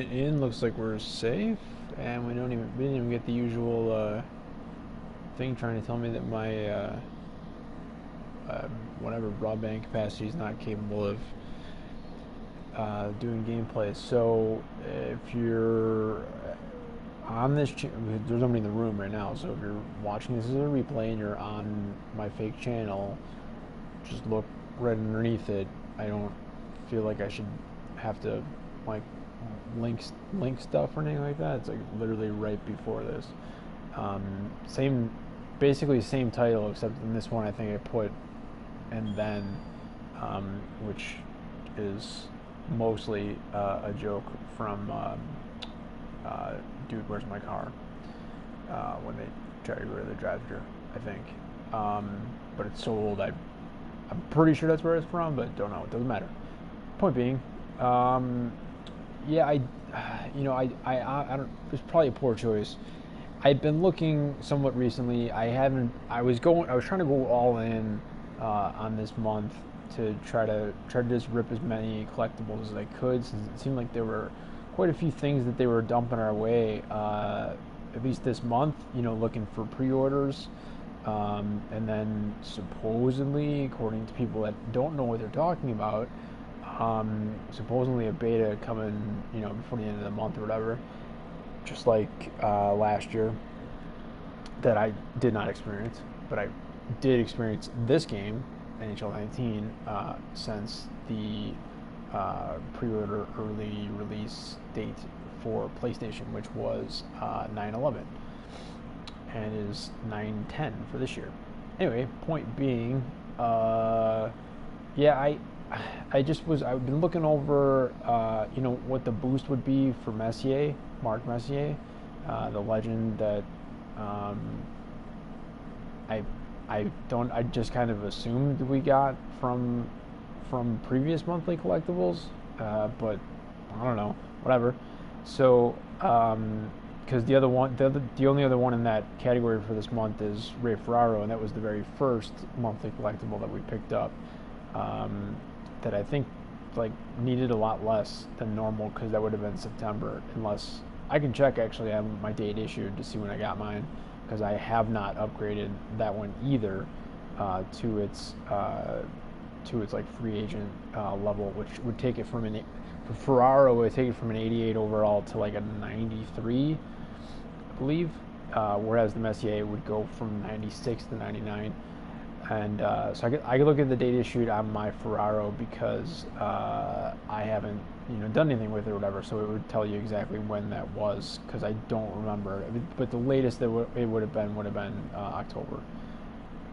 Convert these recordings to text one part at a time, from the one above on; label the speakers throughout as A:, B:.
A: it in. Looks like we're safe, and we didn't even get the usual thing trying to tell me that my whatever broadband capacity is not capable of doing gameplay. So if you're on this, there's nobody in the room right now. So if you're watching this as a replay and you're on my fake channel, just look right underneath it. I don't feel like I should have to like link stuff or anything like that. It's like literally right before this. Basically same title, except in this one I think I put and then, which is mostly a joke from Dude, Where's My Car? When they try to go to the drive-thru, I think. But it's so old, I'm pretty sure that's where it's from, but don't know. It doesn't matter. Point being, yeah, I don't. It's probably a poor choice. I've been looking somewhat recently. I was trying to go all in on this month to try to just rip as many collectibles as I could, since it seemed like there were quite a few things that they were dumping our way, at least this month. Looking for pre-orders, and then supposedly, according to people that don't know what they're talking about, supposedly a beta coming, before the end of the month or whatever, just like last year, that I did not experience, but I did experience this game, NHL19, since the pre-order early release date for PlayStation, which was 9/11, and is 9/10 for this year. Anyway, point being, yeah, I've been looking over, what the boost would be for Marc Messier, the legend that I just kind of assumed we got from previous monthly collectibles, but I don't know, whatever. So, because the only other one in that category for this month is Ray Ferraro, and that was the very first monthly collectible that we picked up, that I think needed a lot less than normal, because that would have been September, unless I can check actually on my date issued to see when I got mine, because I have not upgraded that one either to its free agent level, which would take it from for Ferraro, would take it from an 88 overall to like a 93, I believe, whereas the Messier would go from 96 to 99. And so I could look at the date issued on my Ferraro, because I haven't done anything with it or whatever, so it would tell you exactly when that was, because I don't remember. But the latest that it would have been October.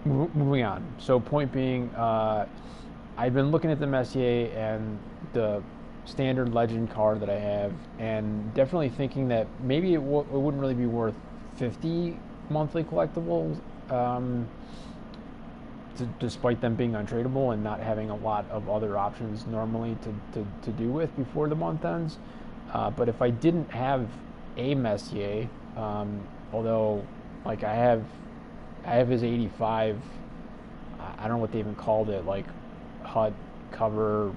A: Moving on. So point being, I've been looking at the Messier and the standard legend card that I have, and definitely thinking that maybe it wouldn't really be worth 50 monthly collectibles, despite them being untradeable and not having a lot of other options normally to do with before the month ends. But if I didn't have a Messier, although like I have his 85, I don't know what they even called it, like HUT cover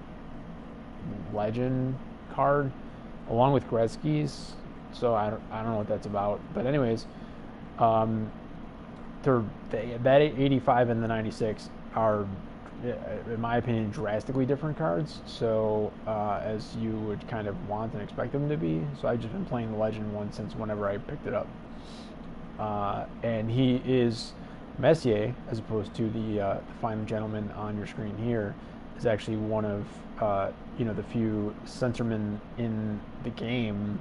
A: legend card, along with Gretzky's. So I don't know what that's about. But anyways, that 85 and the 96 are, in my opinion, drastically different cards. So as you would kind of want and expect them to be. So I've just been playing the legend one since whenever I picked it up. And he is Messier, as opposed to the fine gentleman on your screen here, is actually one of the few centermen in the game,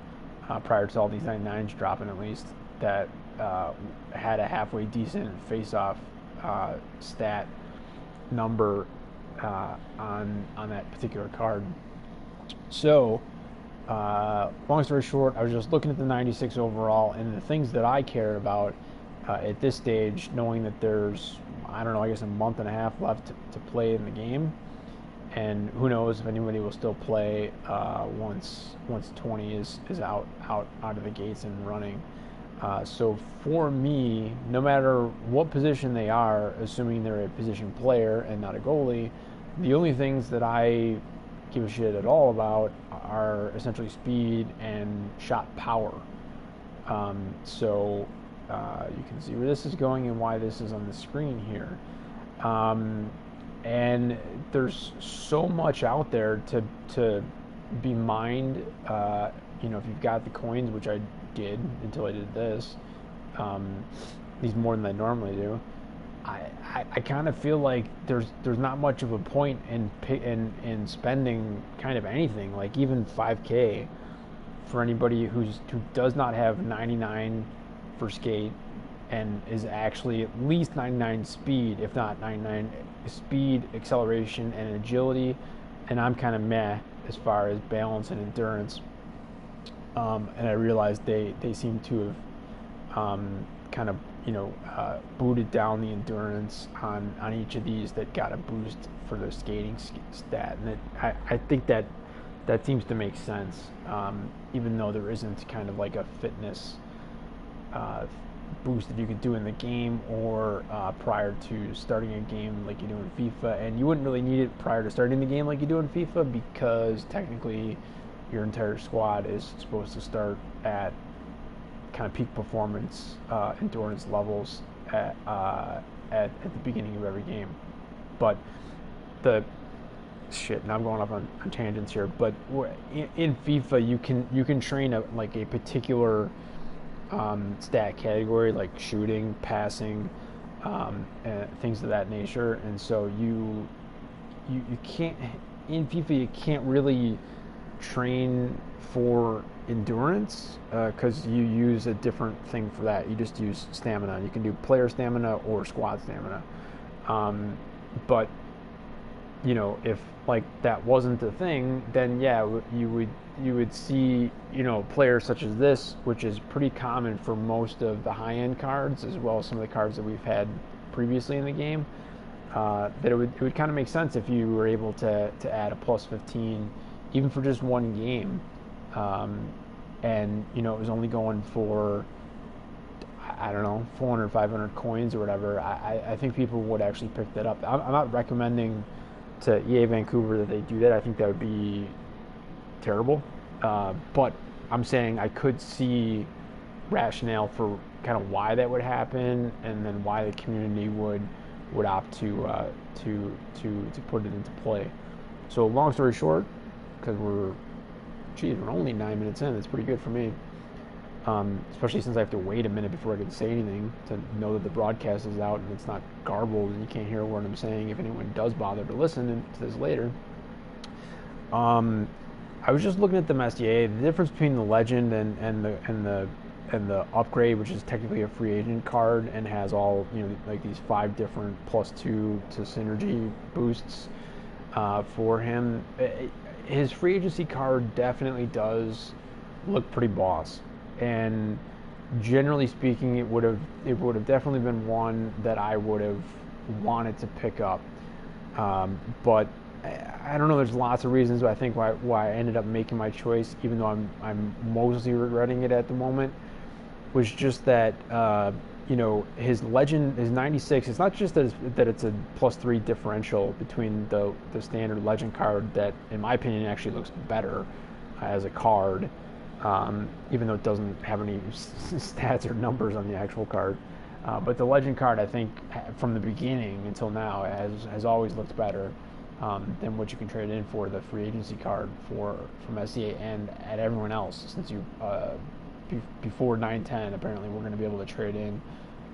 A: prior to all these 99s dropping at least, that had a halfway decent face-off stat number on that particular card. So, long story short, I was just looking at the 96 overall, and the things that I care about at this stage, knowing that there's, I don't know, I guess a month and a half left to play in the game, and who knows if anybody will still play once 20 is out of the gates and running. So for me, no matter what position they are, assuming they're a position player and not a goalie, the only things that I give a shit at all about are essentially speed and shot power. So you can see where this is going and why this is on the screen here. And there's so much out there to be mined. You know, if you've got the coins, which I did until I did this, these more than I normally do. I kind of feel like there's not much of a point in spending kind of anything, like even 5K, for anybody who does not have 99 for skate and is actually at least 99 speed, if not 99 speed, acceleration, and agility. And I'm kind of meh as far as balance and endurance. And I realized they seem to have kind of, you know, booted down the endurance on each of these that got a boost for their skating stat. And I think that seems to make sense, even though there isn't kind of like a fitness boost that you could do in the game or prior to starting a game like you do in FIFA. And you wouldn't really need it prior to starting the game like you do in FIFA, because technically your entire squad is supposed to start at kind of peak performance endurance levels at the beginning of every game. But now I'm going off on tangents here, but in FIFA you can train a particular stat category, like shooting, passing, and things of that nature. And so you can't, in FIFA you can't really train for endurance because you use a different thing for that. You just use stamina. You can do player stamina or squad stamina. But you know, if like that wasn't the thing, then yeah, you would see, you know, players such as this, which is pretty common for most of the high-end cards, as well as some of the cards that we've had previously in the game. That it would kind of make sense if you were able to add a plus 15, even for just one game, and you know, it was only going for, I don't know, 400, 500 coins or whatever. I think people would actually pick that up. I'm not recommending to EA Vancouver that they do that. I think that would be terrible. But I'm saying I could see rationale for kind of why that would happen, and then why the community would opt to put it into play. So long story short, because we're only 9 minutes in, it's pretty good for me. Especially since I have to wait a minute before I can say anything to know that the broadcast is out and it's not garbled and you can't hear what I'm saying, if anyone does bother to listen to this later. I was just looking at the Messier. The difference between the Legend and the upgrade, which is technically a free agent card and has all, you know, like these 5 different +2 to synergy boosts for him. His free agency card definitely does look pretty boss. And generally speaking, it would have definitely been one that I would have wanted to pick up. But I don't know. There's lots of reasons I think why I ended up making my choice, even though I'm mostly regretting it at the moment. Was just that you know, his Legend, his 96. It's not just that it's a +3 differential between the standard Legend card that, in my opinion, actually looks better as a card. Even though it doesn't have any stats or numbers on the actual card. But the Legend card, I think, from the beginning until now, has always looked better than what you can trade in for the free agency card from SCA and at everyone else. Since you before 9/10, apparently we're going to be able to trade in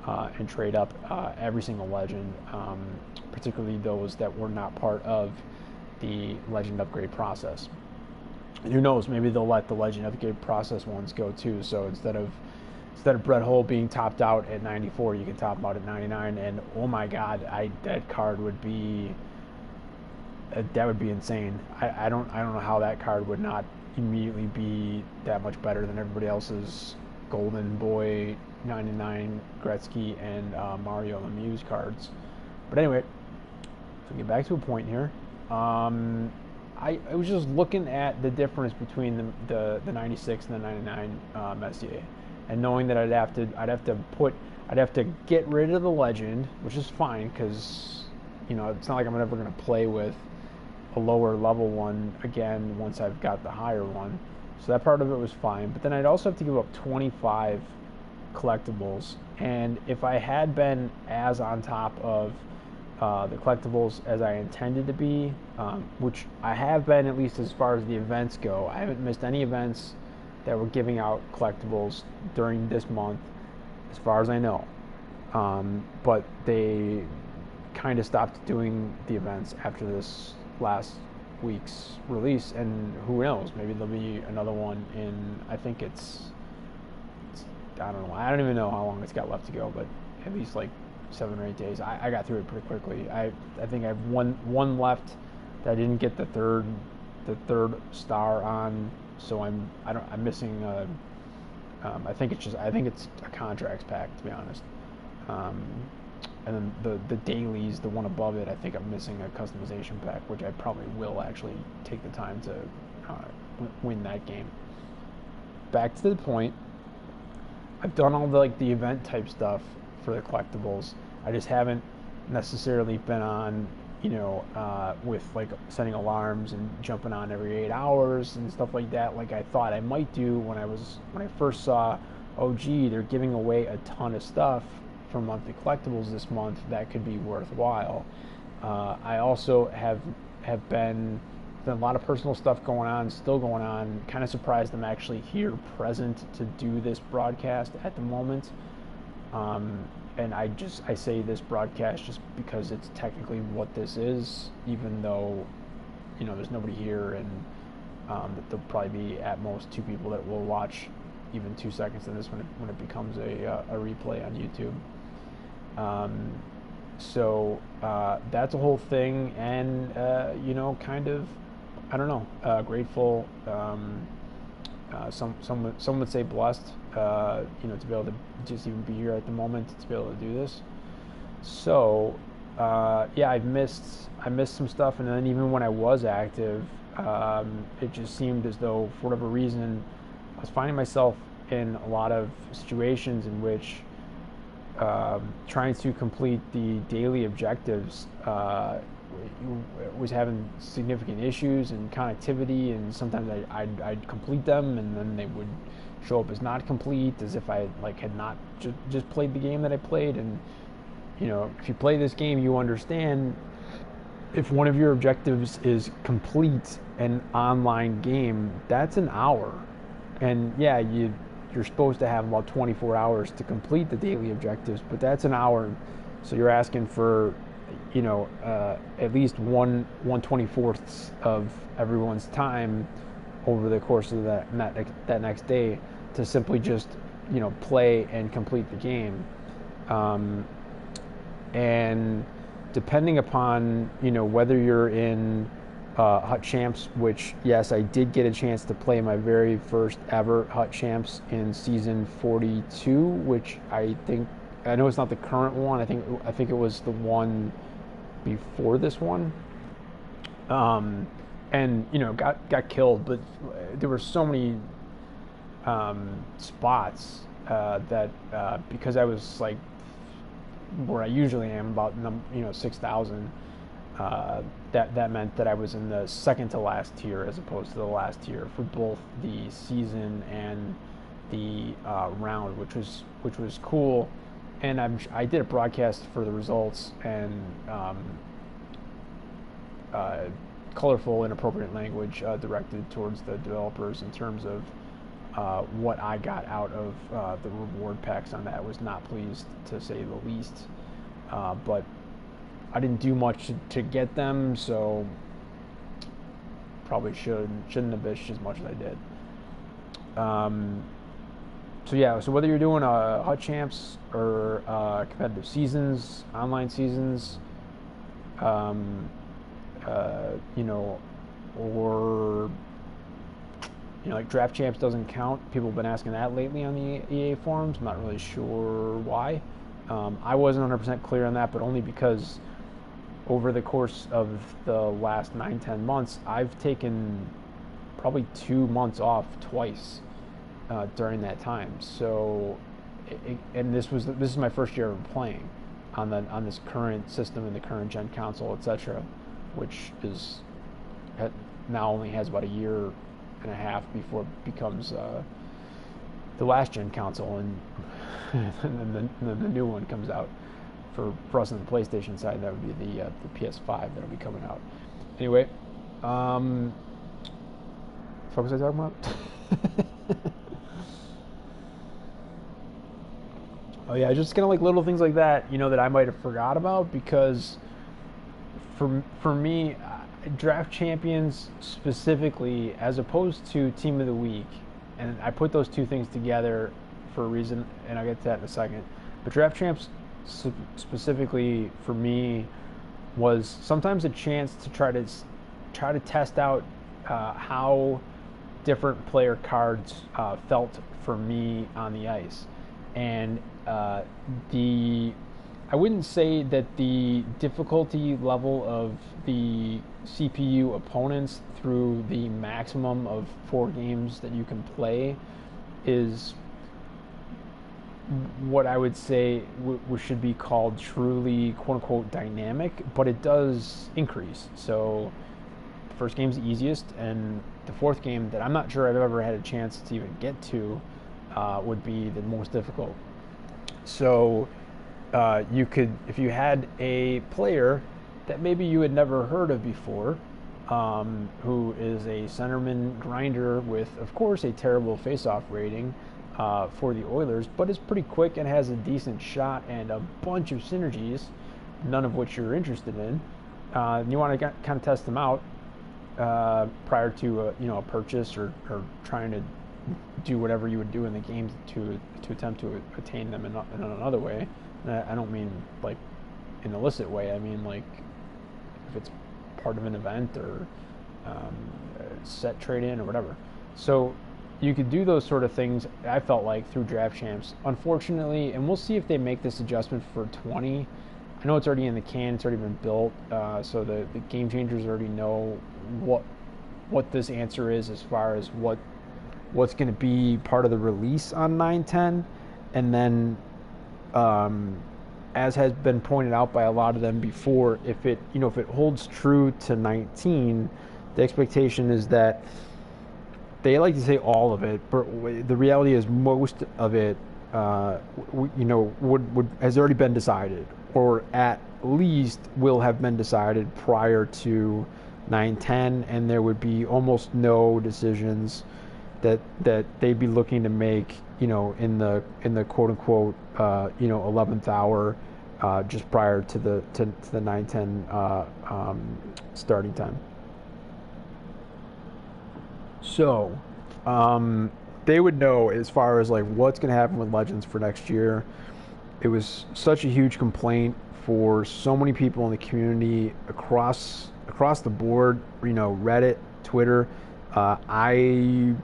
A: and trade up every single Legend, particularly those that were not part of the Legend upgrade process. And who knows, maybe they'll let the Legend upgrade process ones go too. So instead of Brett Hull being topped out at 94, you can top him out at 99. And oh my God, that card would be insane. I don't know how that card would not immediately be that much better than everybody else's Golden Boy 99 Gretzky and Mario Lemieux cards. But anyway, to get back to a point here. I was just looking at the difference between the 96 and the 99 Messier, and knowing that I'd have to get rid of the Legend, which is fine because, you know, it's not like I'm ever going to play with a lower level one again once I've got the higher one. So that part of it was fine. But then I'd also have to give up 25 collectibles. And if I had been as on top of the collectibles as I intended to be, which I have been, at least as far as the events go. I haven't missed any events that were giving out collectibles during this month, as far as I know. But they kind of stopped doing the events after this last week's release, and who knows, maybe there'll be another one in, I think it's I don't know, I don't even know how long it's got left to go, but at least like 7 or 8 days. I got through it pretty quickly. I think I have one left that I didn't get the third star on, so I'm missing I think it's a contracts pack, to be honest. And then the dailies, the one above it, I think I'm missing a customization pack, which I probably will actually take the time to win that game. Back to the point, I've done all the event type stuff for the collectibles. I just haven't necessarily been on, with like setting alarms and jumping on every 8 hours and stuff like that, like I thought I might do when I first saw, oh gee, they're giving away a ton of stuff for monthly collectibles this month that could be worthwhile. I also have been a lot of personal stuff still going on. Kind of surprised I'm actually here present to do this broadcast at the moment. And I say this broadcast just because it's technically what this is, even though there's nobody here, and that there'll probably be at most 2 people that will watch even 2 seconds of this when it becomes a replay on YouTube. So that's a whole thing, and kind of, I don't know, grateful. Some would say blessed, to be able to just even be here at the moment, to be able to do this. So yeah, I missed some stuff, and then even when I was active, it just seemed as though, for whatever reason, I was finding myself in a lot of situations in which trying to complete the daily objectives was having significant issues and connectivity, and sometimes I'd complete them and then they would show up as not complete, as if I had not just played the game that I played. And if you play this game, you understand if one of your objectives is complete an online game, that's an hour, and yeah, you're supposed to have about 24 hours to complete the daily objectives, but that's an hour, so you're asking for at least 1/24 of everyone's time over the course of that next day to simply just play and complete the game. And depending upon whether you're in Hut Champs, which, yes, I did get a chance to play my very first ever Hut Champs in season 42, which I know it's not the current one. I think it was the one before this one, and got killed, but there were so many spots that because I was where I usually am, about 6,000, that meant that I was in the second to last tier as opposed to the last tier for both the season and the round, which was cool. And I did a broadcast for the results, and colorful, inappropriate language directed towards the developers in terms of what I got out of the reward packs on that. Was not pleased, to say the least, but I didn't do much to get them, so probably shouldn't have bitched as much as I did. So yeah, so whether you're doing Hut Champs or competitive seasons, online seasons, or Draft Champs doesn't count. People have been asking that lately on the EA forums. I'm not really sure why. I wasn't 100% clear on that, but only because over the course of the last 9-10 months, I've taken probably 2 months off twice during that time. So, and this is my first year of playing on this current system and the current gen console, etc., which is now only has about a year and a half before it becomes the last gen console, and and then the new one comes out. For us on the PlayStation side, that would be the PS5 that'll be coming out. Anyway, what was I talking about? Oh yeah, just kind of like little things like that, that I might have forgot about, because for me, Draft Champions specifically, as opposed to Team of the Week, and I put those two things together for a reason, and I'll get to that in a second. But Draft Champs specifically for me was sometimes a chance to try to test out how different player cards felt for me on the ice. And I wouldn't say that the difficulty level of the CPU opponents through the maximum of 4 games that you can play is what I would say should be called truly quote-unquote dynamic, but it does increase. So the first game's the easiest, and the 4th game that I'm not sure I've ever had a chance to even get to would be the most difficult. So you could, if you had a player that maybe you had never heard of before, who is a centerman grinder with, of course, a terrible face-off rating for the Oilers, but is pretty quick and has a decent shot and a bunch of synergies, none of which you're interested in. You want to kind of test them out prior to a purchase or trying to do whatever you would do in the games to attempt to attain them in another way. And I don't mean like an illicit way. I mean like if it's part of an event or set trade-in or whatever. So you could do those sort of things, I felt like, through Draft Champs. Unfortunately, and we'll see if they make this adjustment for 20. I know it's already in the can, it's already been built, so the game changers already know what this answer is as far as what's going to be part of the release on 9/10. And then, as has been pointed out by a lot of them before, if it holds true to 19, the expectation is that they like to say all of it, but the reality is most of it, has already been decided, or at least will have been decided prior to 9/10, and there would be almost no decisions that they'd be looking to make, in the quote unquote, 11th hour, just prior to the 9/10 starting time. So, they would know as far as like what's going to happen with Legends for next year. It was such a huge complaint for so many people in the community across the board. Reddit, Twitter. I'm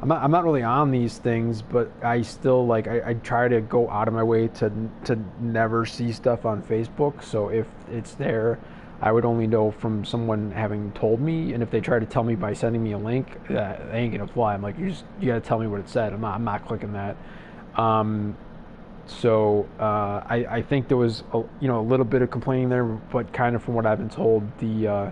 A: not really on these things, but I still I try to go out of my way to never see stuff on Facebook. So if it's there, I would only know from someone having told me, and if they try to tell me by sending me a link, that ain't gonna fly. I'm like, you gotta tell me what it said. I'm not clicking that. So I think there was a little bit of complaining there, but kind of from what I've been told, the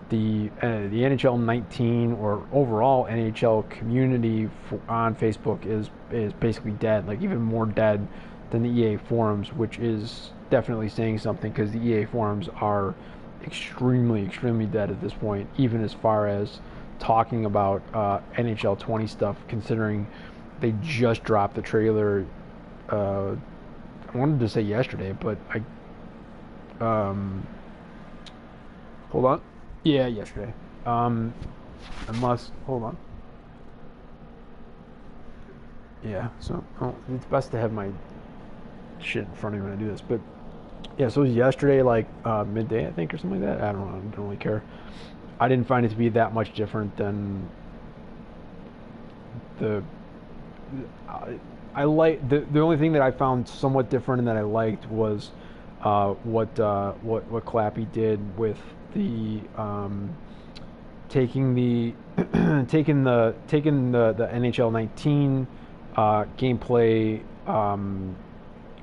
A: NHL19 or overall NHL community on Facebook is basically dead, like even more dead than the EA forums, which is definitely saying something, because the EA forums are extremely dead at this point, even as far as talking about NHL 20 stuff, considering they just dropped the trailer. I wanted to say yesterday, but hold on. Yeah, yesterday. Unless, hold on. Yeah, so it's best to have my shit in front of me when I do this. But yeah, so it was yesterday, like midday, I think, or something like that. I don't know. I don't really care. I didn't find it to be that much different than the only thing that I found somewhat different and that I liked was what Clappy did with the taking the NHL 19 gameplay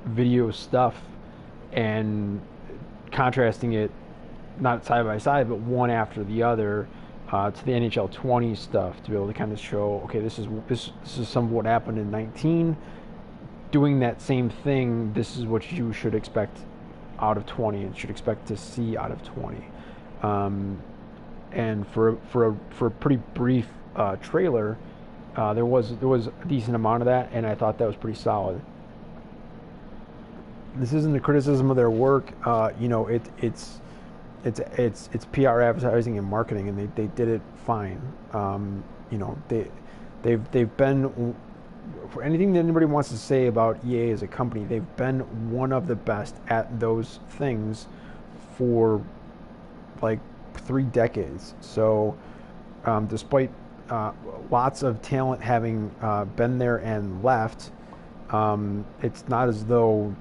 A: video stuff and contrasting it not side by side, but one after the other, to the NHL 20 stuff, to be able to kind of show, okay, this is some of what happened in 19. Doing that same thing, this is what you should expect out of 20 and should expect to see out of 20. And for a pretty brief trailer, there was a decent amount of that, and I thought that was pretty solid. This isn't a criticism of their work. It's PR advertising and marketing, and they did it fine. They've been, for anything that anybody wants to say about EA as a company, they've been one of the best at those things for like 3 decades. So despite lots of talent having been there and left, it's not as though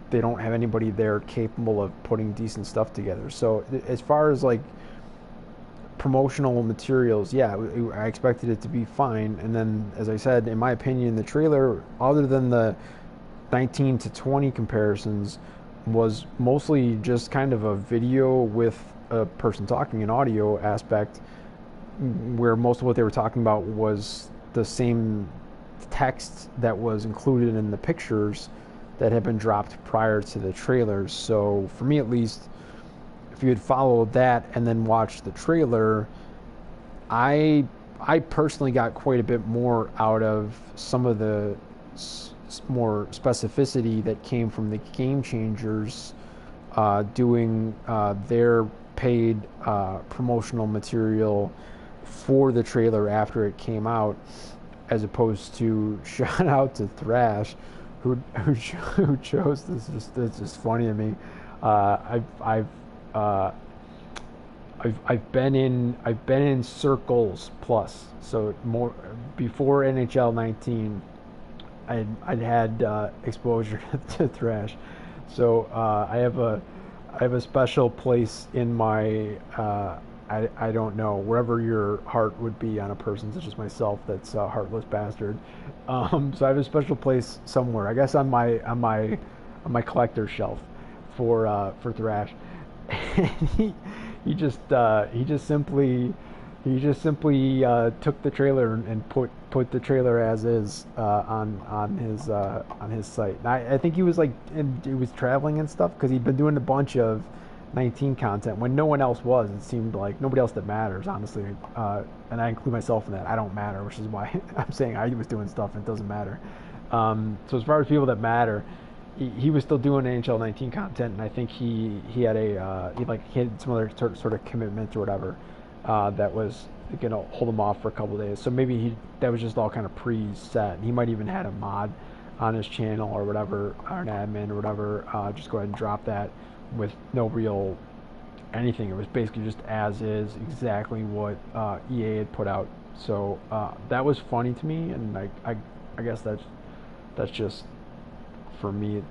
A: they don't have anybody there capable of putting decent stuff together. So as far as like promotional materials, yeah, I expected it to be fine. And then, as I said, in my opinion, the trailer, other than the 19 to 20 comparisons, was mostly just kind of a video with a person talking, an audio aspect, where most of what they were talking about was the same text that was included in the pictures that had been dropped prior to the trailers. So for me, at least, if you had followed that and then watched the trailer, I personally got quite a bit more out of some of the more specificity that came from the Game Changers doing their paid promotional material for the trailer after it came out, as opposed to shout out to Thrash, who chose this. It's just funny to me. I've been in Circles Plus, so more before NHL19, I'd had exposure to Thrash, so I have a special place in my I don't know, wherever your heart would be on a person such as myself that's a heartless bastard. So I have a special place somewhere, I guess on my collector's shelf for Thrash. he just simply took the trailer and put the trailer as is on his site. And I think he was traveling and stuff, because he'd been doing a bunch of 19 content when no one else was. It seemed like nobody else that matters, honestly, and I include myself in that. I don't matter, which is why I'm saying I was doing stuff and it doesn't matter. So as far as people that matter, he was still doing NHL19 content, and I think he had some other sort of commitment or whatever that was gonna hold him off for a couple of days. So maybe that was just all kind of preset. He might even had a mod on his channel or whatever, or an admin or whatever. Just go ahead and drop that with no real anything. It was basically just as is, exactly what EA had put out. So that was funny to me, and I guess that's just, for me,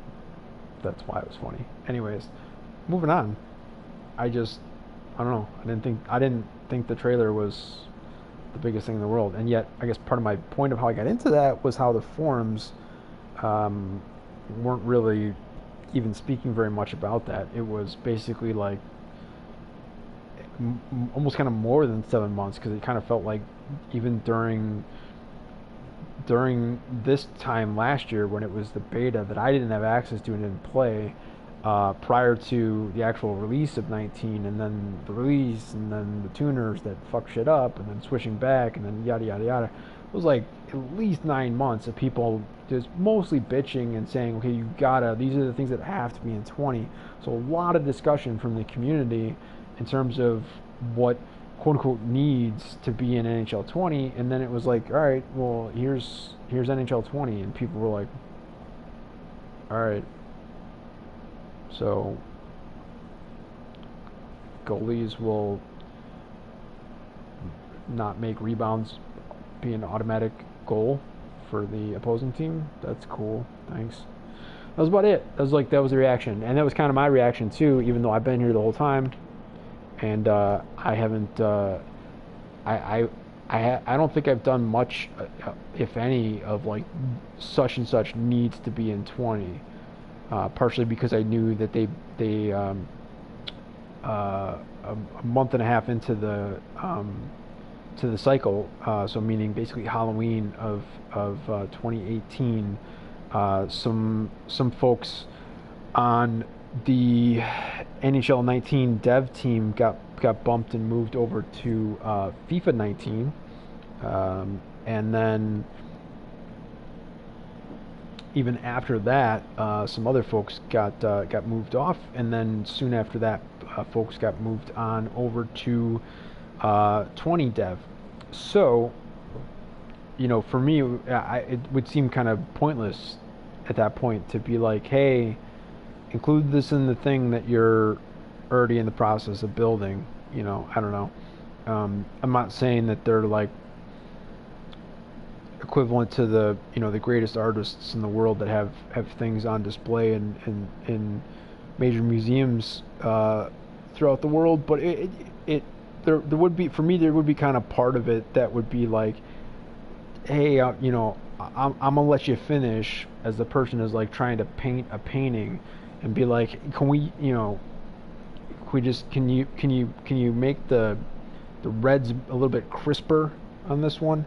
A: that's why it was funny. Anyways, moving on. I don't know. I didn't think the trailer was the biggest thing in the world, and yet I guess part of my point of how I got into that was how the forums weren't really even speaking very much about that. It was basically like almost kind of more than 7 months, because it kind of felt like even during this time last year, when it was the beta that I didn't have access to and didn't play, prior to the actual release of 19, and then the release, and then the tuners that fuck shit up, and then switching back, and then yada yada yada. It was like at least 9 months of people just mostly bitching and saying, okay, these are the things that have to be in 20. So a lot of discussion from the community in terms of what quote unquote needs to be in NHL 20, and then it was like, all right, well, here's NHL 20, and people were like, all right, so goalies will not make rebounds be an automatic goal for the opposing team. That's cool, thanks. That was about it. That was the reaction, and that was kind of my reaction too, even though I've been here the whole time. And I haven't. I don't think I've done much, if any, of like such and such needs to be in 20. Partially because I knew that a month and a half into the cycle, so meaning basically Halloween of 2018, some folks on the NHL19 dev team got bumped and moved over to FIFA 19, and then even after that, some other folks got moved off, and then soon after that, folks got moved on over to 20 dev. So, for me, it would seem kind of pointless at that point to be like, hey, include this in the thing that you're already in the process of building. I don't know. I'm not saying that they're like equivalent to the the greatest artists in the world that have things on display in major museums throughout the world, but there would be, for me, there would be kind of part of it that would be like, hey, I'm gonna let you finish, as the person is like trying to paint a painting, and be like, can you make the reds a little bit crisper on this one,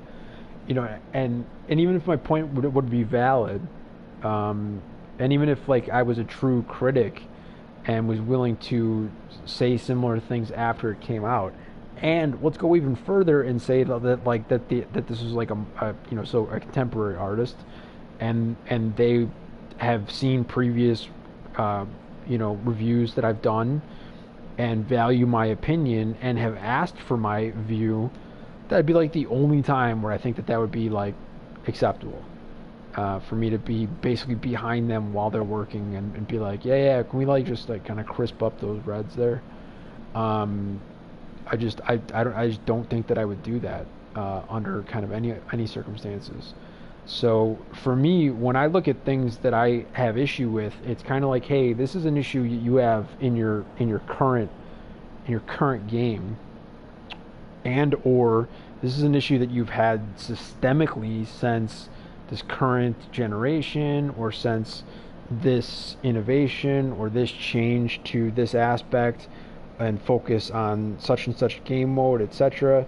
A: and even if my point would be valid, and even if like I was a true critic and was willing to say similar things after it came out, and let's go even further and say that this was like a contemporary artist, and they have seen previous reviews that I've done and value my opinion and have asked for my view, that'd be like the only time where I think that would be like acceptable, for me to be basically behind them while they're working and be like, yeah, can we like just like kind of crisp up those reds there? I just don't think that I would do that under kind of any circumstances. So for me, when I look at things that I have issue with, it's kind of like, hey, this is an issue you have in your current game, and or this is an issue that you've had systemically since this current generation, or since this innovation or this change to this aspect and focus on such and such game mode, etc.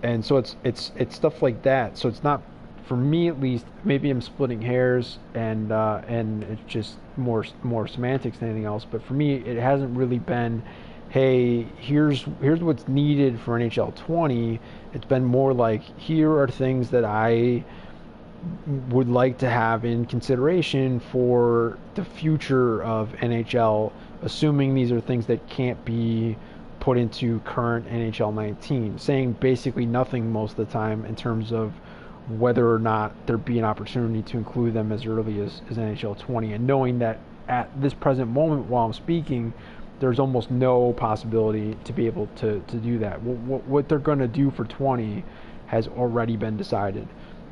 A: And so it's stuff like that. So it's not, for me at least, maybe I'm splitting hairs and it's just more semantics than anything else. But for me, it hasn't really been, hey, here's what's needed for NHL 20. It's been more like, here are things that I would like to have in consideration for the future of NHL, assuming these are things that can't be put into current NHL 19, saying basically nothing most of the time in terms of whether or not there'd be an opportunity to include them as early as NHL 20, and knowing that at this present moment while I'm speaking, there's almost no possibility to be able to do that. What they're going to do for 20 has already been decided.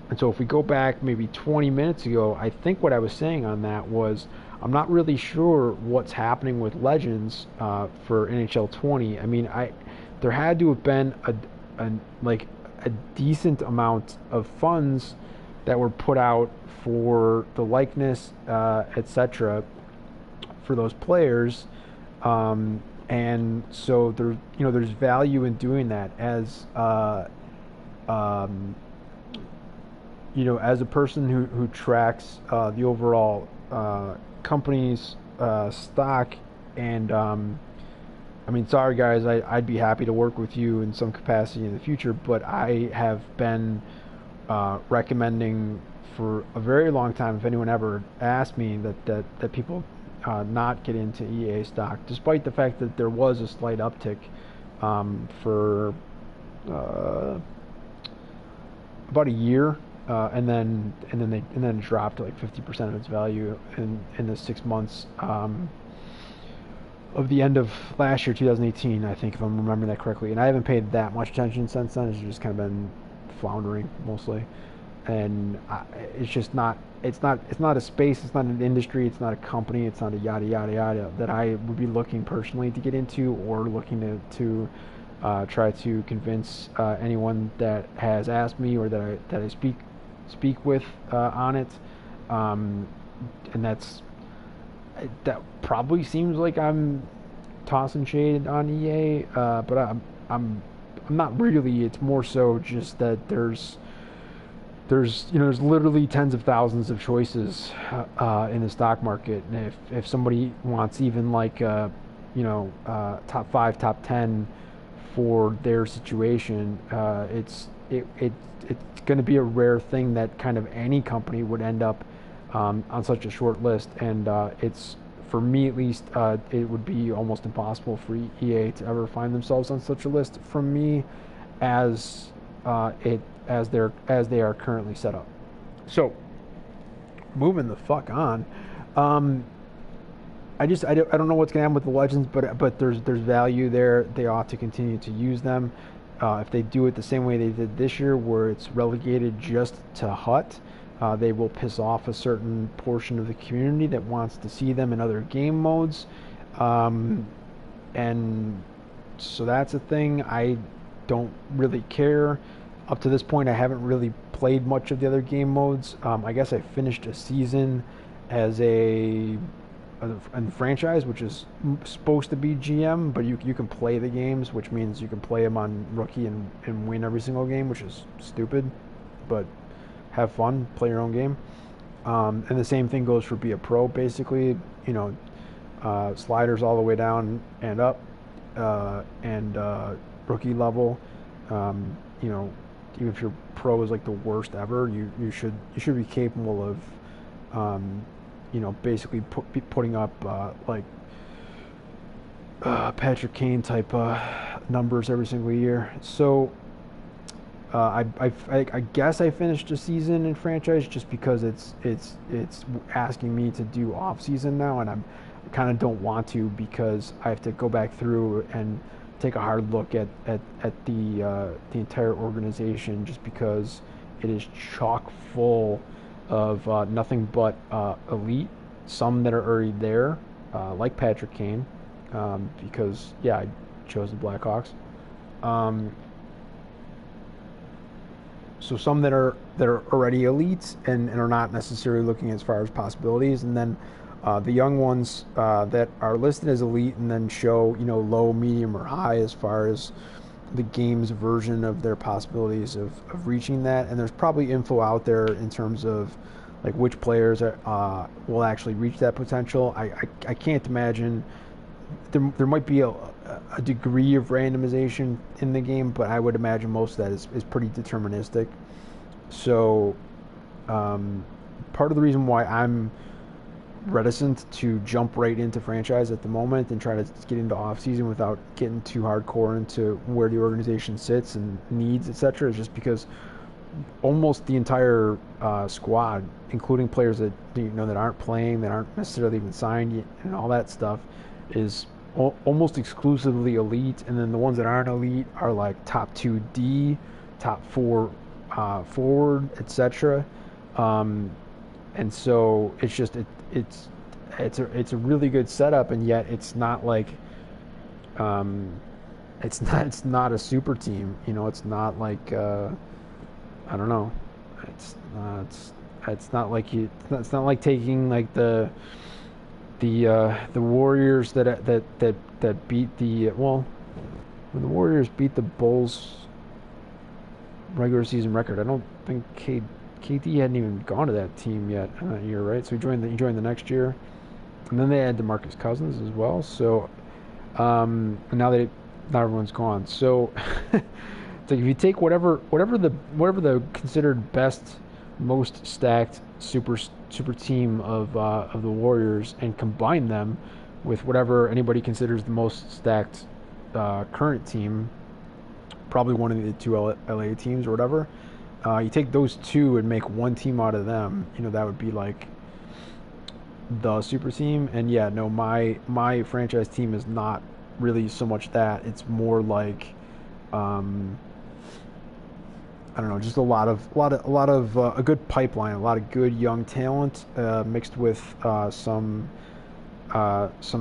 A: And so if we go back maybe 20 minutes ago, I think what I was saying on that was, I'm not really sure what's happening with Legends for NHL 20. I mean, there had to have been a decent amount of funds that were put out for the likeness, etc., for those players, and so there's value in doing that. As as a person who tracks the overall company's stock, and I mean, sorry guys, I'd be happy to work with you in some capacity in the future, but I have been recommending for a very long time, if anyone ever asked me, that people not get into EA stock, despite the fact that there was a slight uptick for about a year, and then it dropped to like 50% of its value in the 6 months of the end of last year, 2018, I think, if I'm remembering that correctly. And I haven't paid that much attention since then. It's just kind of been floundering mostly, and it's just not. It's not a space. It's not an industry. It's not a company. It's not a yada yada yada that I would be looking personally to get into, or looking to try to convince anyone that has asked me, or that I speak with on it. And that probably seems like I'm tossing shade on EA, but I'm not really. It's more so just that there's there's literally tens of thousands of choices in the stock market, and if somebody wants even like top 5, top 10 for their situation, it's going to be a rare thing that kind of any company would end up on such a short list, and it's, for me at least, it would be almost impossible for EA to ever find themselves on such a list from me, as they are currently set up. So, moving the fuck on. I don't know what's gonna happen with the Legends, but there's value there. They ought to continue to use them. If they do it the same way they did this year, where it's relegated just to Hut, they will piss off a certain portion of the community that wants to see them in other game modes, and so that's a thing. I don't really care. Up to this point, I haven't really played much of the other game modes. I guess I finished a season as a franchise, which is supposed to be GM, but you can play the games, which means you can play them on rookie and win every single game, which is stupid, but have fun, play your own game. And the same thing goes for be a pro, basically. Sliders all the way down and up, and rookie level. Even if your pro is like the worst ever, you should be capable of basically putting up Patrick Kane type numbers every single year. So I guess I finished a season in franchise just because it's asking me to do off season now, and I kind of don't want to, because I have to go back through and take a hard look at the entire organization, just because it is chock full of nothing but elite, some that are already there, like Patrick Kane, because I chose the Blackhawks. So some that are already elites and are not necessarily looking as far as possibilities, and then the young ones that are listed as elite and then show low, medium, or high as far as the game's version of their possibilities of reaching that. And there's probably info out there in terms of like which players will actually reach that potential. I can't imagine. There might be a degree of randomization in the game, but I would imagine most of that is pretty deterministic. So part of the reason why I'm reticent to jump right into franchise at the moment and try to get into off season without getting too hardcore into where the organization sits and needs, etc., is just because almost the entire squad, including players that that aren't playing, that aren't necessarily even signed yet, and all that stuff, is almost exclusively elite. And then the ones that aren't elite are like top 2D, top 4 forward, etc. And so it's just it's a really good setup, and yet it's not like it's not a super team. It's not like I don't know. It's not like taking like the Warriors that beat the when the Warriors beat the Bulls regular season record. I don't think KD hadn't even gone to that team yet that year, right? So he joined the next year, and then they had DeMarcus Cousins as well. So and now everyone's gone. So it's like if you take whatever the considered best, most stacked super team of the Warriors and combine them with whatever anybody considers the most stacked current team, probably one of the two LA teams or whatever. You take those two and make one team out of them. That would be like the super team. And my franchise team is not really so much that. It's more like I don't know, just a lot of a good pipeline, a lot of good young talent mixed with some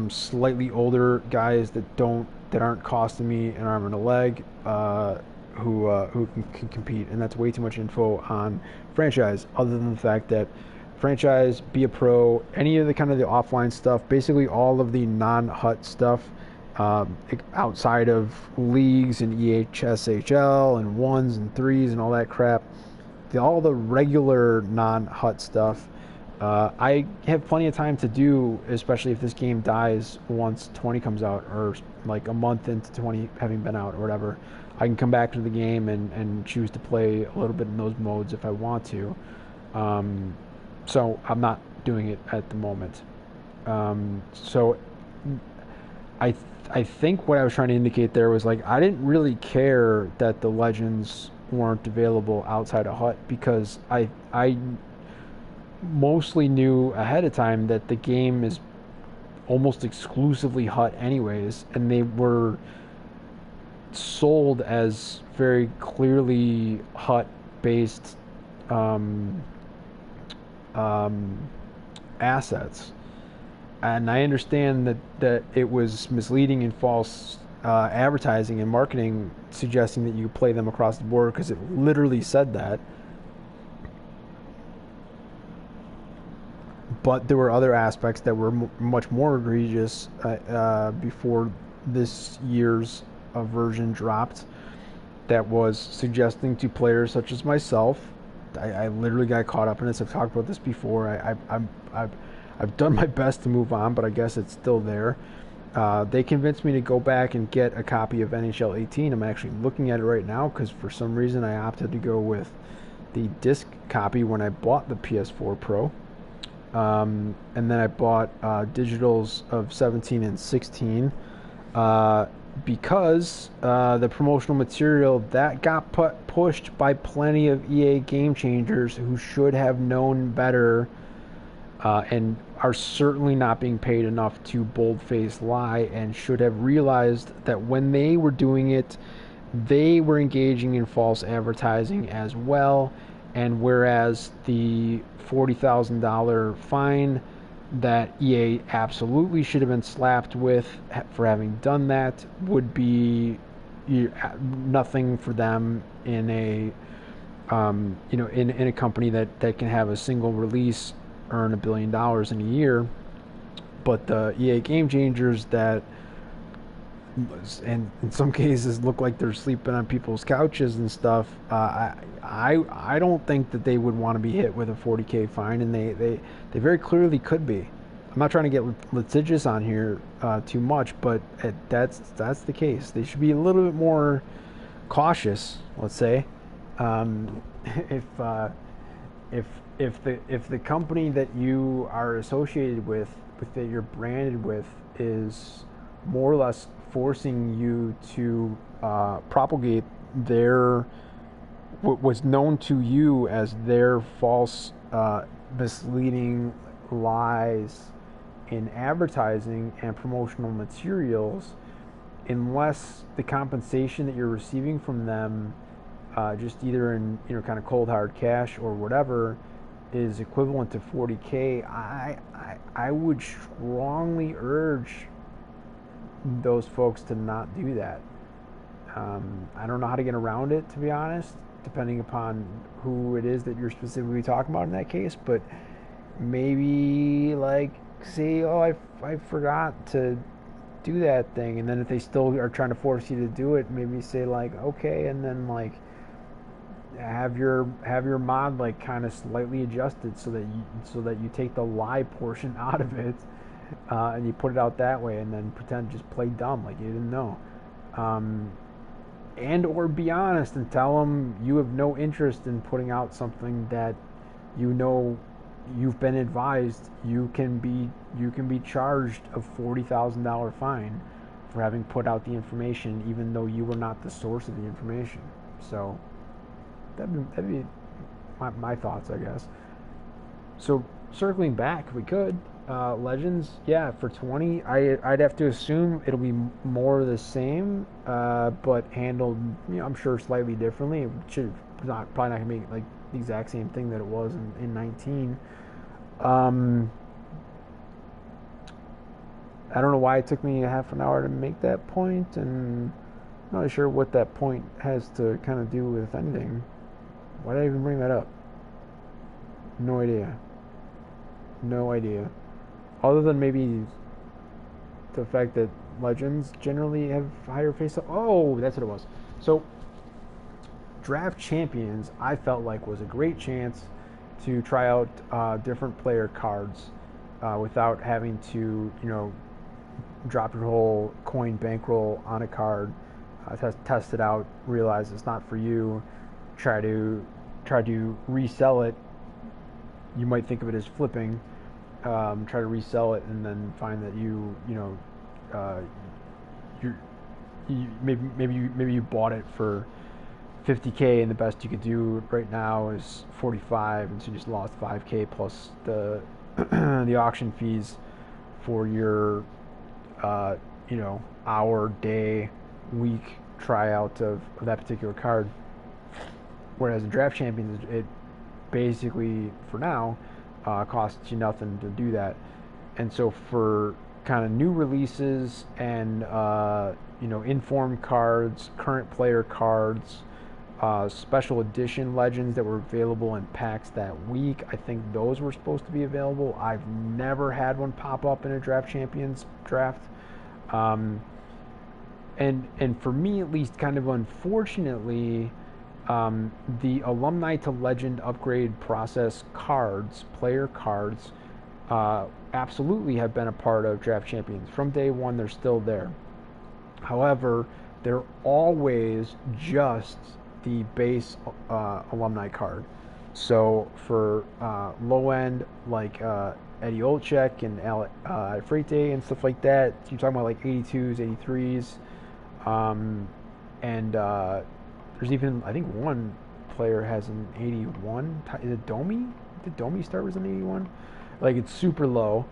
A: slightly older guys that aren't costing me an arm and a leg, who can compete. And that's way too much info on franchise, other than the fact that franchise, be a pro, any of the kind of the offline stuff, basically all of the non-Hut stuff outside of leagues and EHSHL and ones and threes and all that crap. All the regular non-hut stuff, I have plenty of time to do, especially if this game dies once 20 comes out, or like a month into 20 having been out or whatever. I can come back to the game and choose to play a little bit in those modes if I want to. So I'm not doing it at the moment. So I think what I was trying to indicate there was like I didn't really care that the Legends weren't available outside of hut, because I mostly knew ahead of time that the game is almost exclusively hut anyways, and they were sold as very clearly hut based assets. And I understand that it was misleading and false advertising and marketing suggesting that you play them across the board, because it literally said that. But there were other aspects that were much more egregious before this year's version dropped, that was suggesting to players such as myself. I literally got caught up in this. I've talked about this before. I've done my best to move on, but I guess it's still there. They convinced me to go back and get a copy of NHL 18. I'm actually looking at it right now, because for some reason I opted to go with the disc copy when I bought the PS4 Pro. And then I bought digitals of 17 and 16 because the promotional material that got pushed by plenty of EA game changers who should have known better and are certainly not being paid enough to bold-faced lie, and should have realized that when they were doing it, they were engaging in false advertising as well. And whereas the $40,000 fine that EA absolutely should have been slapped with for having done that would be nothing for them in a in a company that can have a single release earn $1 billion in a year. But the EA game changers that, and in some cases, look like they're sleeping on people's couches and stuff, I don't think that they would want to be hit with a $40,000 fine, and they very clearly could be. I'm not trying to get litigious on here too much, but that's the case. They should be a little bit more cautious, let's say. If the company that you are associated with that you're branded with, is more or less forcing you to propagate their what was known to you as their false, misleading lies in advertising and promotional materials, unless the compensation that you're receiving from them, just either in kind of cold hard cash or whatever, is equivalent to $40,000, I would strongly urge those folks to not do that. I don't know how to get around it, to be honest, depending upon who it is that you're specifically talking about in that case. But maybe say, oh, I forgot to do that thing, and then if they still are trying to force you to do it, maybe say okay, and then have your mod kind of slightly adjusted so that you take the lie portion out of it, and you put it out that way, and then pretend just play dumb like you didn't know, and or be honest and tell them you have no interest in putting out something that you've been advised you can be charged a $40,000 fine for having put out the information, even though you were not the source of the information. So that'd be my thoughts, I guess. So circling back, if we could, Legends, yeah, for 20, I'd have to assume it'll be more of the same, but handled, I'm sure slightly differently. It should probably not gonna be the exact same thing that it was in 19. I don't know why it took me a half an hour to make that point, and I'm not really sure what that point has to kind of do with anything. Why did I even bring that up? No idea. Other than maybe the fact that legends generally have higher face up. Oh, that's what it was. So Draft Champions, I felt like was a great chance to try out different player cards without having to, drop your whole coin bankroll on a card, test it out, realize it's not for you, try to resell it. You might think of it as flipping. Try to resell it and then find that maybe you bought it for $50K and the best you could do right now is 45, and so you just lost 5K plus the the auction fees for your hour, day, week tryout of that particular card. Whereas in Draft Champions, it basically for now costs you nothing to do that. And so for kind of new releases and informed cards, current player cards, special edition legends that were available in packs that week, I think those were supposed to be available. I've never had one pop up in a Draft Champions draft. And for me at least, kind of unfortunately, the Alumni to Legend upgrade process cards, player cards, absolutely have been a part of Draft Champions. From day one, they're still there. However, they're always just the base alumni card. So for low end, like Eddie Olczyk and Frete and stuff like that, you're talking about like 82s, 83s, and there's even, I think one player has an 81. Is it Domi? Did Domi start with an 81? Like, it's super low.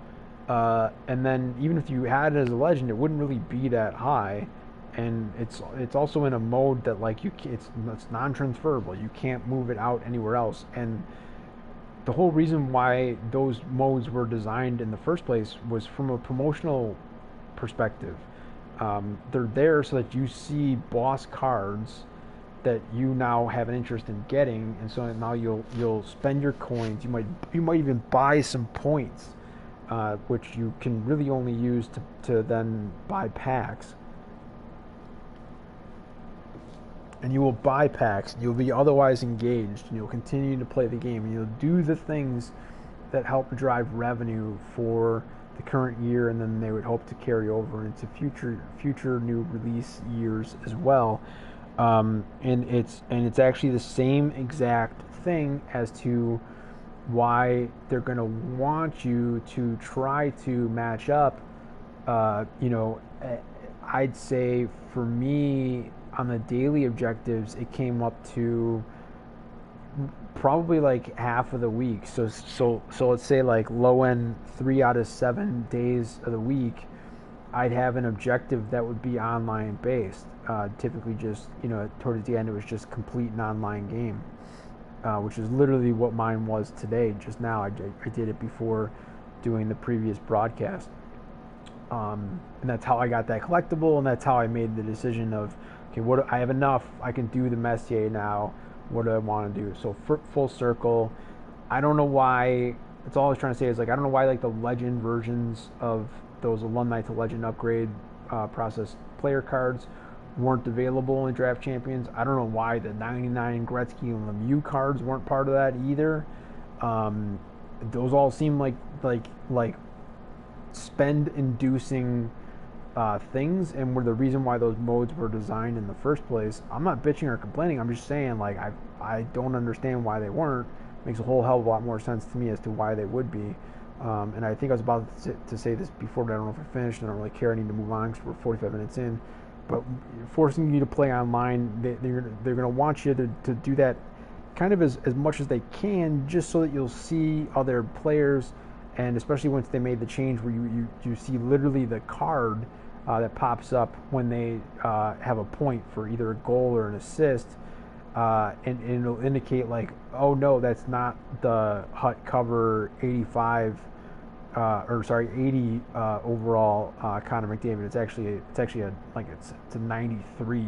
A: And then even if you had it as a legend, it wouldn't really be that high. And it's also in a mode that like it's non-transferable. You can't move it out anywhere else. And the whole reason why those modes were designed in the first place was from a promotional perspective. They're there so that you see boss cards that you now have an interest in getting, and so now you'll spend your coins. You might even buy some points, which you can really only use to then buy packs. And you will buy packs. You'll be otherwise engaged. And you'll continue to play the game. And you'll do the things that help drive revenue for the current year, and then they would hope to carry over into future new release years as well. And it's actually the same exact thing as to why they're going to want you to try to match up. I'd say for me on the daily objectives, it came up to probably like half of the week. So let's say like low end 3 out of 7 days of the week, I'd have an objective that would be online based. Typically just, towards the end, it was just complete an online game, which is literally what mine was today, just now. I did it before doing the previous broadcast. And that's how I got that collectible, and that's how I made the decision of, okay, I have enough, I can do the Messier now, what do I want to do? So full circle, I don't know why, that's all I was trying to say is, like, I don't know why, like, the legend versions of those Alumni to Legend upgrade process player cards weren't available in Draft Champions. I don't know why the 99 Gretzky and Lemieux cards weren't part of that either. Those all seem like spend-inducing things, and were the reason why those modes were designed in the first place. I'm not bitching or complaining. I'm just saying, like, I don't understand why they weren't. It makes a whole hell of a lot more sense to me as to why they would be. And I think I was about to say this before, but I don't know if I finished. I don't really care. I need to move on because we're 45 minutes in. But forcing you to play online, they're going to want you to do that kind of as much as they can, just so that you'll see other players. And especially once they made the change where you see literally the card that pops up when they have a point for either a goal or an assist, and it'll indicate like, oh no, that's not the Hut cover 85 80 overall Connor McDavid. It's actually a 93.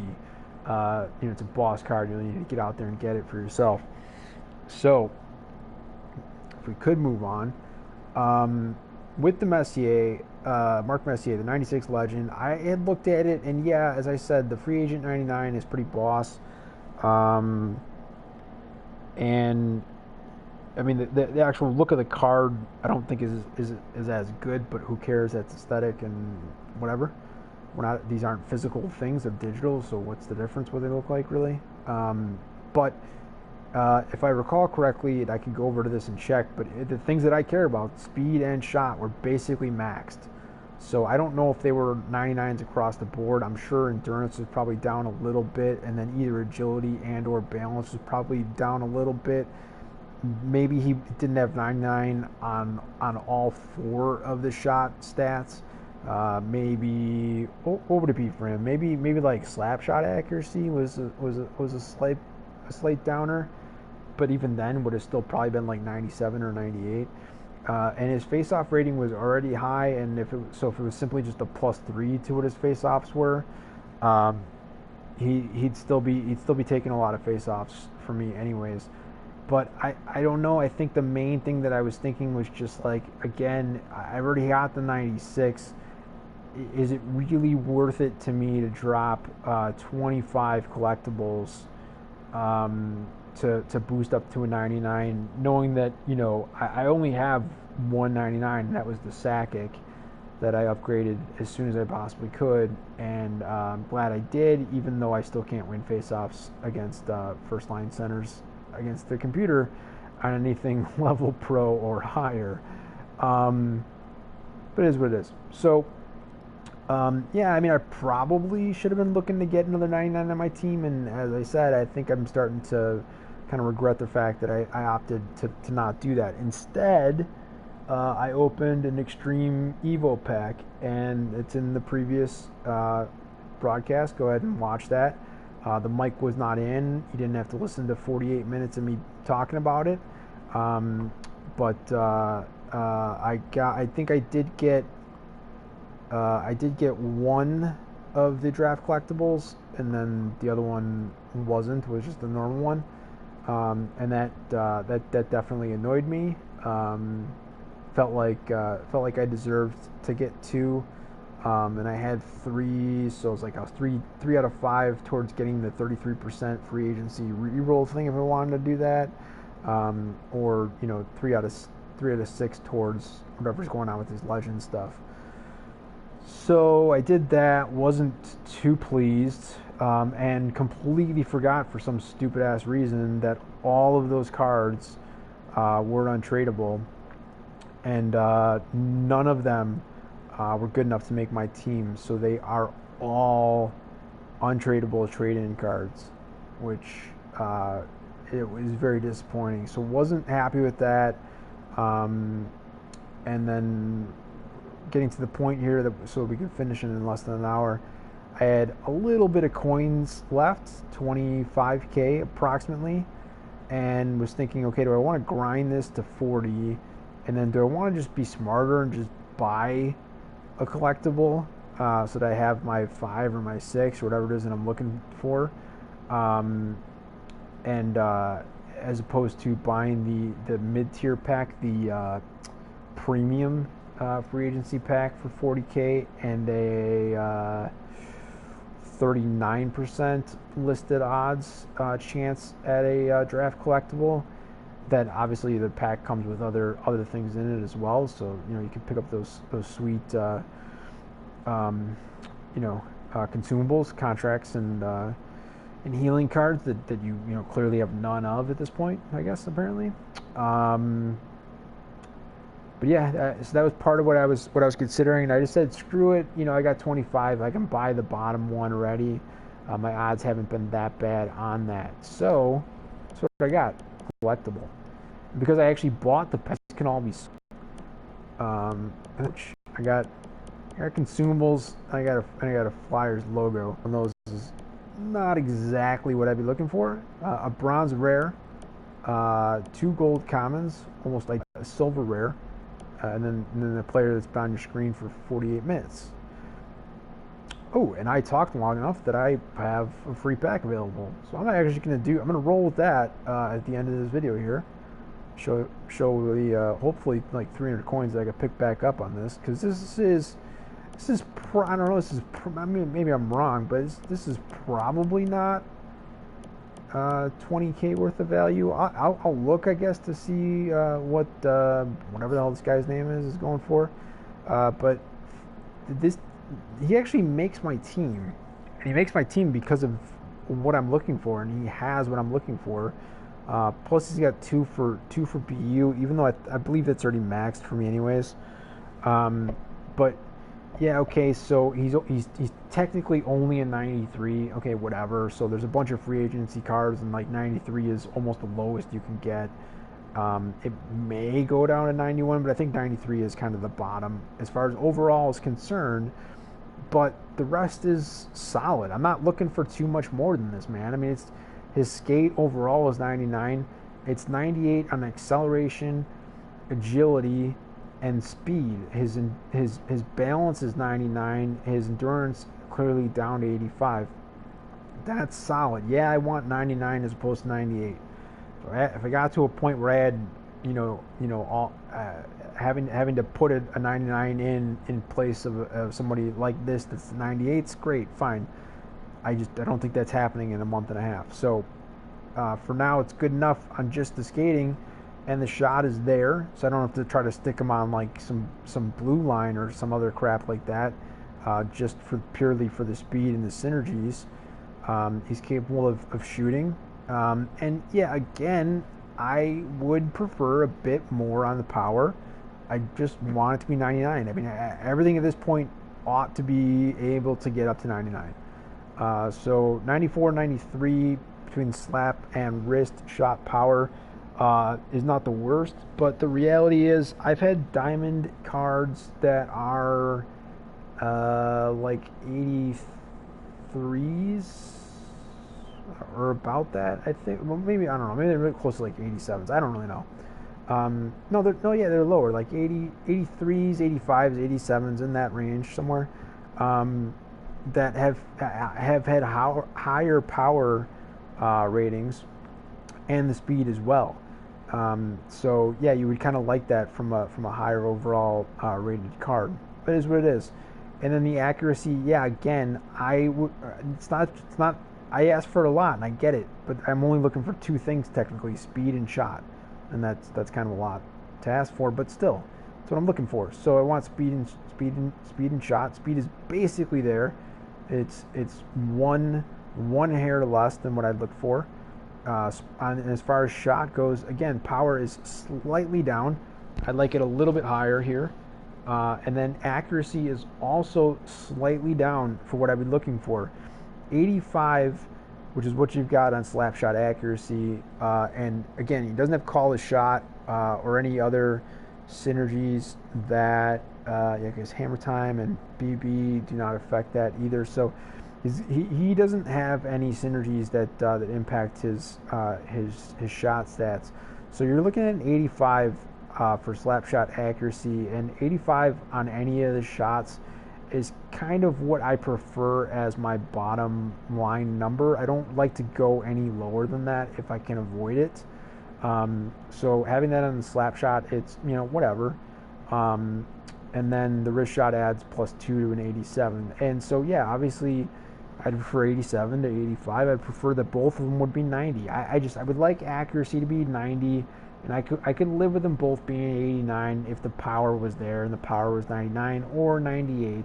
A: It's a boss card. You need to get out there and get it for yourself. So if we could move on. with the Messier, Mark Messier, the 96 legend, I had looked at it, and yeah, as I said, the free agent 99 is pretty boss. And I mean, the actual look of the card, I don't think is as good, but who cares? That's aesthetic and whatever. These aren't physical things; they're digital. So what's the difference? What they look like, really? But if I recall correctly, and I can go over to this and check, but the things that I care about, speed and shot, were basically maxed. So I don't know if they were 99s across the board. I'm sure endurance was probably down a little bit, and then either agility and or balance was probably down a little bit. Maybe he didn't have 99 on all four of the shot stats. Maybe what would it be for him? Maybe like slap shot accuracy was a slight downer, but even then would have still probably been like 97 or 98. And his face-off rating was already high, and if it was simply just a +3 to what his face-offs were, he'd still be taking a lot of face-offs for me anyways. But I don't know. I think the main thing that I was thinking was just like, again, I already got the 96. Is it really worth it to me to drop 25 collectibles to boost up to a 99, knowing that, you know, I only have one 99, and that was the Sakic that I upgraded as soon as I possibly could, and I'm glad I did, even though I still can't win faceoffs against first line centers against the computer on anything level pro or higher. But it is what it is. So yeah, I mean, I probably should have been looking to get another 99 on my team, and as I said, I think I'm starting to kind of regret the fact that I opted to not do that. Instead, I opened an Extreme Evo pack, and it's in the previous broadcast. Go ahead and watch that. The mic was not in. You didn't have to listen to 48 minutes of me talking about it. But I think I did get one of the draft collectibles, and then the other one was just the normal one. And that definitely annoyed me. Felt like I deserved to get two, and I had three, so it was like I was three out of five towards getting the 33% free agency reroll thing if I wanted to do that, or you know, three out of six towards whatever's going on with his legend stuff. So I did that, wasn't too pleased, and completely forgot for some stupid ass reason that all of those cards were untradeable, and none of them were good enough to make my team. So they are all untradeable trade-in cards, which it was very disappointing. So wasn't happy with that, and then getting to the point here so we can finish it in less than an hour. I had a little bit of coins left, 25k approximately, and was thinking, okay, do I want to grind this to 40, and then do I want to just be smarter and just buy a collectible so that I have my 5 or my 6 or whatever it is that I'm looking for, and as opposed to buying the mid-tier pack, the premium free agency pack for 40k and a 39% listed odds chance at a draft collectible. That obviously the pack comes with other things in it as well, so you know you can pick up those sweet consumables, contracts, and healing cards that you clearly have none of at this point, I guess, apparently. But yeah, so that was part of what I was considering. And I just said, screw it. You know, I got 25. I can buy the bottom one already. My odds haven't been that bad on that. So that's what I got, collectible. And because I actually bought the packs, can all be which I got consumables. I got a Flyers logo on those. Is not exactly what I'd be looking for. A bronze rare, 2 gold commons, almost like a silver rare. And then the player that's been on your screen for 48 minutes. Oh, and I talked long enough that I have a free pack available. So I'm actually going to roll with that at the end of this video here. show the hopefully like 300 coins that I could pick back up on this, because I don't know, I mean, maybe I'm wrong, but this is probably not 20k worth of value. I'll look, I guess, to see what whatever the hell this guy's name is going for. But this, he actually makes my team, and he makes my team because of what I'm looking for, and he has what I'm looking for. Plus, he's got two for BU, even though I believe that's already maxed for me, anyways. But yeah, okay, so he's technically only a 93. Okay, whatever. So there's a bunch of free agency cards, and like 93 is almost the lowest you can get. It may go down to 91, but I think 93 is kind of the bottom as far as overall is concerned. But the rest is solid. I'm not looking for too much more than this, man. I mean, his skate overall is 99. It's 98 on acceleration, agility, and speed. His balance is 99. His endurance clearly down to 85. That's solid. Yeah, I want 99 as opposed to 98. If I got to a point where I had, all having to put a 99 in place of somebody like this that's 98's great, fine. I don't think that's happening in a month and a half. So for now, it's good enough on just the skating, and the shot is there, so I don't have to try to stick him on like some blue line or some other crap like that. Just purely for the speed and the synergies. He's capable of shooting. And yeah, again, I would prefer a bit more on the power. I just want it to be 99. I mean, everything at this point ought to be able to get up to 99. So 94, 93 between slap and wrist shot power is not the worst, but the reality is I've had diamond cards that are like 83s or about that. I think, well, maybe, I don't know, maybe they're really close to like 87s. I don't really know. They're lower, like 83s, 85s, 87s, in that range somewhere. That have had higher power ratings and the speed as well. So yeah, you would kind of like that from a higher overall rated card. But it is what it is. And then the accuracy, yeah, again, it's not. I asked for it a lot, and I get it, but I'm only looking for two things technically: speed and shot, and that's kind of a lot to ask for, but still, that's what I'm looking for. So I want speed and shot. Speed is basically there. It's one hair less than what I'd look for. And as far as shot goes, again, power is slightly down. I'd like it a little bit higher here. And then accuracy is also slightly down for what I've been looking for. 85, which is what you've got on slap shot accuracy. And again, he doesn't have call a shot or any other synergies that, I guess hammer time and BB do not affect that either. So he doesn't have any synergies that impact his shot stats. So you're looking at an 85 for slap shot accuracy, and 85 on any of the shots is kind of what I prefer as my bottom line number. I don't like to go any lower than that if I can avoid it. So having that on the slap shot, it's, whatever. And then the wrist shot adds +2 to an 87. And so, yeah, obviously I'd prefer 87 to 85. I'd prefer that both of them would be 90. I would like accuracy to be 90, and I could live with them both being 89 if the power was there and the power was 99 or 98.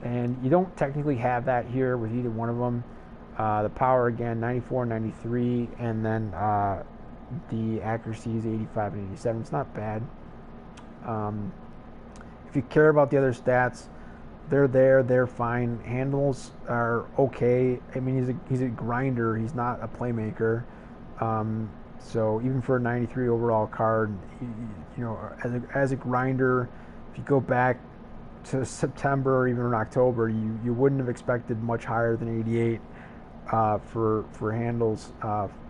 A: And you don't technically have that here with either one of them. The power, again, 94, 93, and then the accuracy is 85 and 87. It's not bad. If you care about the other stats, they're there. They're fine. Handles are okay. I mean, he's a grinder. He's not a playmaker. So even for a 93 overall card, as a grinder, if you go back to September or even in October, you wouldn't have expected much higher than 88 for handles,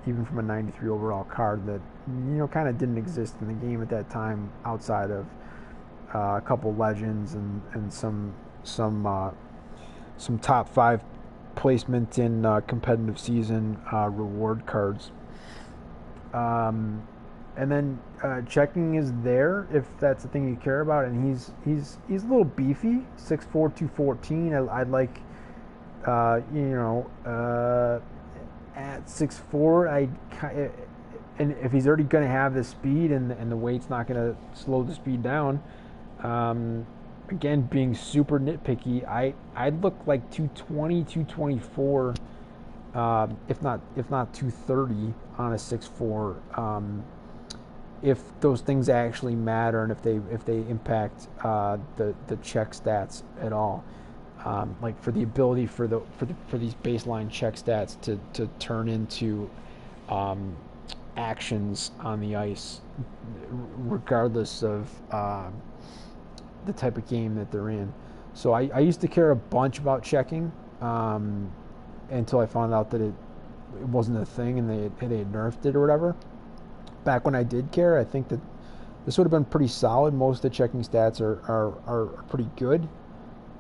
A: even from a 93 overall card that kind of didn't exist in the game at that time outside of a couple legends and some top 5 placement in competitive season reward cards. And then checking is there if that's the thing you care about. And he's a little beefy, 6'4", 214. I'd like, at 6'4", and if he's already going to have the speed and the weight's not going to slow the speed down, again, being super nitpicky, I'd look like 220, 224, if not 230 on a 6'4", if those things actually matter and if they impact the check stats at all. Like for the ability for these baseline check stats to turn into actions on the ice, regardless of the type of game that they're in. So I used to care a bunch about checking until I found out that it wasn't a thing and they had nerfed it or whatever. Back when I did care, I think that this would have been pretty solid. Most of the checking stats are pretty good.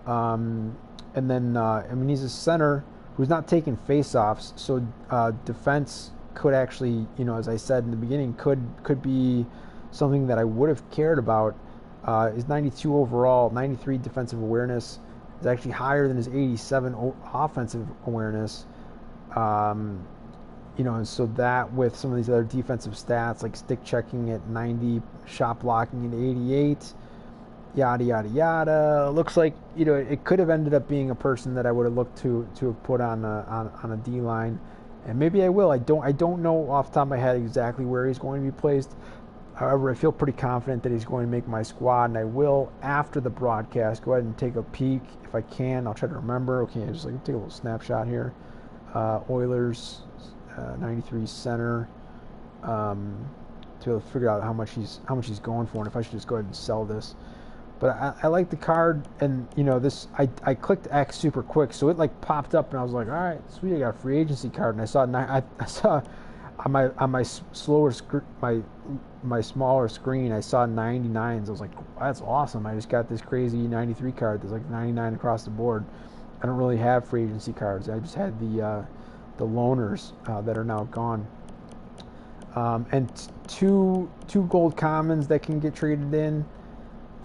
A: And then, he's a center who's not taking face-offs, so defense could actually, as I said in the beginning, could be something that I would have cared about. His 92 overall, 93 defensive awareness is actually higher than his 87 offensive awareness. And so that with some of these other defensive stats like stick checking at 90, shot blocking at 88, yada yada yada. Looks like it could have ended up being a person that I would have looked to have put on a D line, and maybe I will. I don't know off the top of my head exactly where he's going to be placed. However, I feel pretty confident that he's going to make my squad, and I will after the broadcast go ahead and take a peek if I can. I'll try to remember. Okay, just take a little snapshot here. Oilers, 93 center. To figure out how much he's going for, and if I should just go ahead and sell this. But I like the card, and this I clicked X super quick, so it like popped up, and I was like, all right, sweet, I got a free agency card, and I saw on my smaller screen, I saw 99s. I was like, that's awesome. I just got this crazy 93 card. There's like 99 across the board. I don't really have free agency cards. I just had the loaners that are now gone. And two gold commons that can get traded in,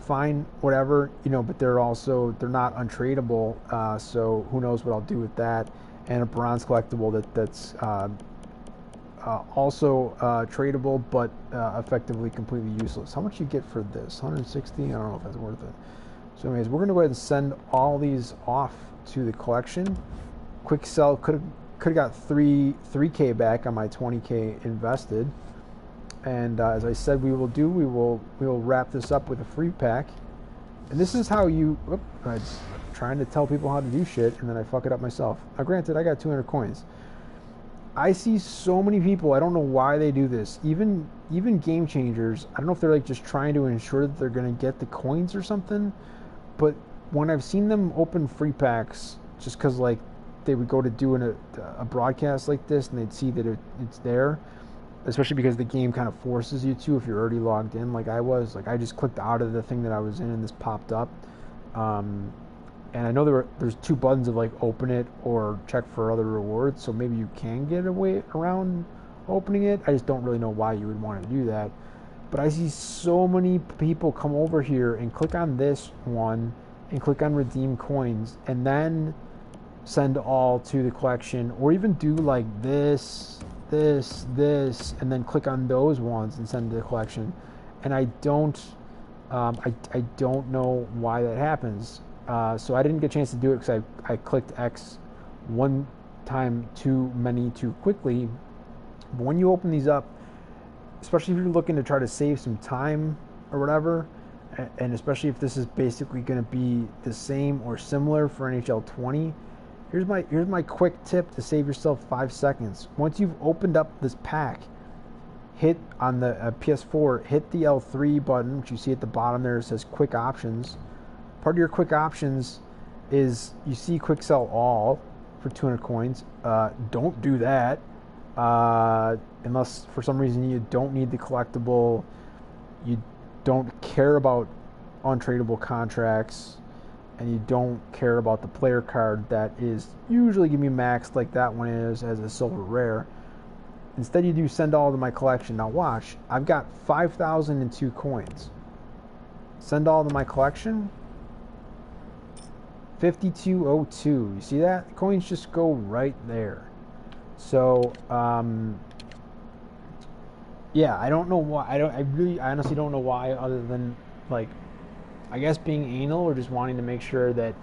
A: fine, whatever, but they're not untradeable, so who knows what I'll do with that. And a bronze collectible that's also tradable, but effectively completely useless. How much you get for this? 160? I don't know if that's worth it. So anyways, we're going to go ahead and send all these off to the collection. Quick sell could have got 3K back on my 20K invested, and as I said we will wrap this up with a free pack. And this is how you I'm trying to tell people how to do shit and then I fuck it up myself. Now granted, I got 200 coins. I see so many people, I don't know why they do this, even game changers. I don't know if they're like just trying to ensure that they're going to get the coins or something, but when I've seen them open free packs just because like they would go to doing a broadcast like this and they'd see that it's there, especially because the game kind of forces you to if you're already logged in like I was. Like I just clicked out of the thing that I was in and this popped up. And I know there's two buttons of like open it or check for other rewards, so maybe you can get a way around opening it. I just don't really know why you would want to do that. But I see so many people come over here and click on this one and click on redeem coins and then send all to the collection, or even do like this, and then click on those ones and send to the collection. And I don't know why that happens. So I didn't get a chance to do it because I clicked X one time too quickly. But when you open these up, especially if you're looking to try to save some time or whatever, and especially if this is basically going to be the same or similar for NHL 20, here's my quick tip to save yourself 5 seconds. Once you've opened up this pack, hit on the PS4, hit the L3 button, which you see at the bottom there. It says quick options. Part of your quick options is you see quick sell all for 200 coins. Don't do that unless for some reason you don't need the collectible, you don't care about untradeable contracts, and you don't care about the player card that is usually going to be maxed like that one is as a silver rare. Instead, you do send all to my collection. Now watch, I've got 5,002 coins. Send all to my collection. 5202. You see that? The coins just go right there. So, yeah, I don't know why. I honestly don't know why, other than, like, I guess being anal or just wanting to make sure that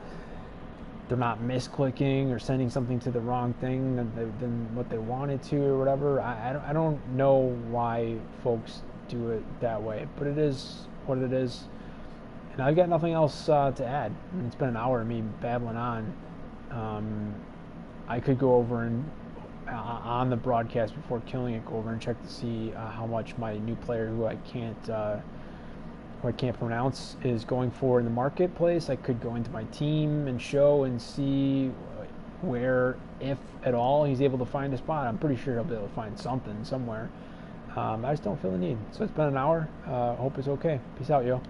A: they're not misclicking or sending something to the wrong thing than what they wanted to or whatever. I don't know why folks do it that way, but it is what it is. And I've got nothing else to add. I mean, it's been an hour of me babbling on. I could go over and on the broadcast before killing it, go over and check to see how much my new player, who I can't pronounce, is going for in the marketplace. I could go into my team and show and see where, if at all, he's able to find a spot. I'm pretty sure he'll be able to find something somewhere. I just don't feel the need. So it's been an hour. Hope it's okay. Peace out, yo.